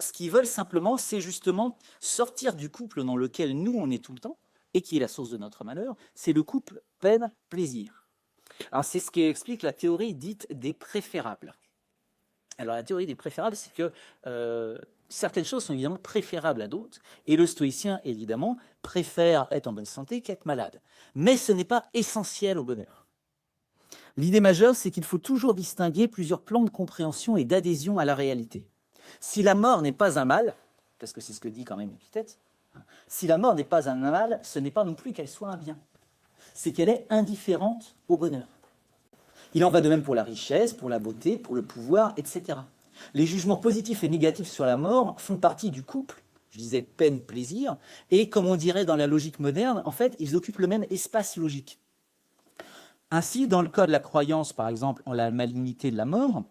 Ce qu'ils veulent simplement, c'est justement sortir du couple dans lequel nous, on est tout le temps, et qui est la source de notre malheur, c'est le couple peine-plaisir. Alors, c'est ce qui explique la théorie dite des préférables. Alors, la théorie des préférables, c'est que certaines choses sont évidemment préférables à d'autres, et le stoïcien, évidemment, préfère être en bonne santé qu'être malade. Mais ce n'est pas essentiel au bonheur. L'idée majeure, c'est qu'il faut toujours distinguer plusieurs plans de compréhension et d'adhésion à la réalité. Si la mort n'est pas un mal, parce que c'est ce que dit quand même Épictète, si la mort n'est pas un mal, ce n'est pas non plus qu'elle soit un bien. C'est qu'elle est indifférente au bonheur. Il en va de même pour la richesse, pour la beauté, pour le pouvoir, etc. Les jugements positifs et négatifs sur la mort font partie du couple, je disais peine-plaisir, et comme on dirait dans la logique moderne, en fait, ils occupent le même espace logique. Ainsi, dans le cas de la croyance, par exemple, en la malignité de la mort,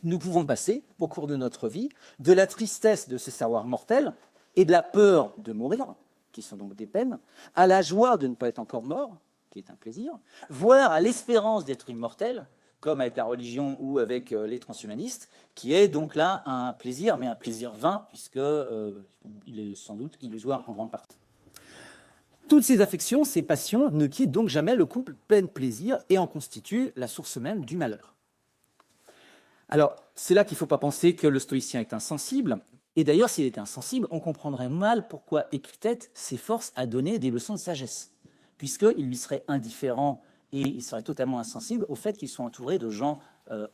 nous pouvons passer, au cours de notre vie, de la tristesse de se savoir mortel et de la peur de mourir, qui sont donc des peines, à la joie de ne pas être encore mort, qui est un plaisir, voire à l'espérance d'être immortel, comme avec la religion ou avec les transhumanistes, qui est donc là un plaisir, mais un plaisir vain, puisque il est sans doute illusoire en grande partie. Toutes ces affections, ces passions, ne quittent donc jamais le couple peine-plaisir et en constituent la source même du malheur. Alors, c'est là qu'il ne faut pas penser que le stoïcien est insensible. Et d'ailleurs, s'il était insensible, on comprendrait mal pourquoi Épictète s'efforce à donner des leçons de sagesse, puisqu'il lui serait indifférent et il serait totalement insensible au fait qu'il soit entouré de gens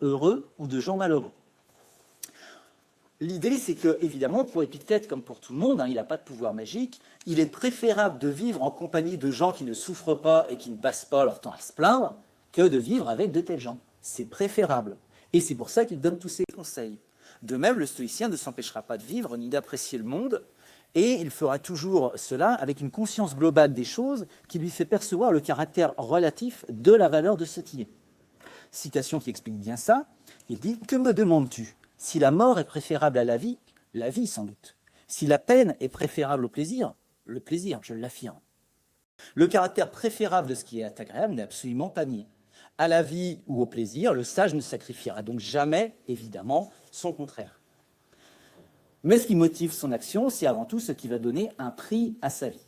heureux ou de gens malheureux. L'idée, c'est que, évidemment, pour Épictète, comme pour tout le monde, il n'a pas de pouvoir magique, il est préférable de vivre en compagnie de gens qui ne souffrent pas et qui ne passent pas leur temps à se plaindre, que de vivre avec de tels gens. C'est préférable. Et c'est pour ça qu'il donne tous ces conseils. De même, le stoïcien ne s'empêchera pas de vivre ni d'apprécier le monde, et il fera toujours cela avec une conscience globale des choses qui lui fait percevoir le caractère relatif de la valeur de ce qui est. Citation qui explique bien ça, il dit « Que me demandes-tu ? Si la mort est préférable à la vie sans doute. Si la peine est préférable au plaisir, le plaisir, je l'affirme. Le caractère préférable de ce qui est agréable n'est absolument pas nié. À la vie ou au plaisir, le sage ne sacrifiera donc jamais, évidemment, son contraire. Mais ce qui motive son action, c'est avant tout ce qui va donner un prix à sa vie.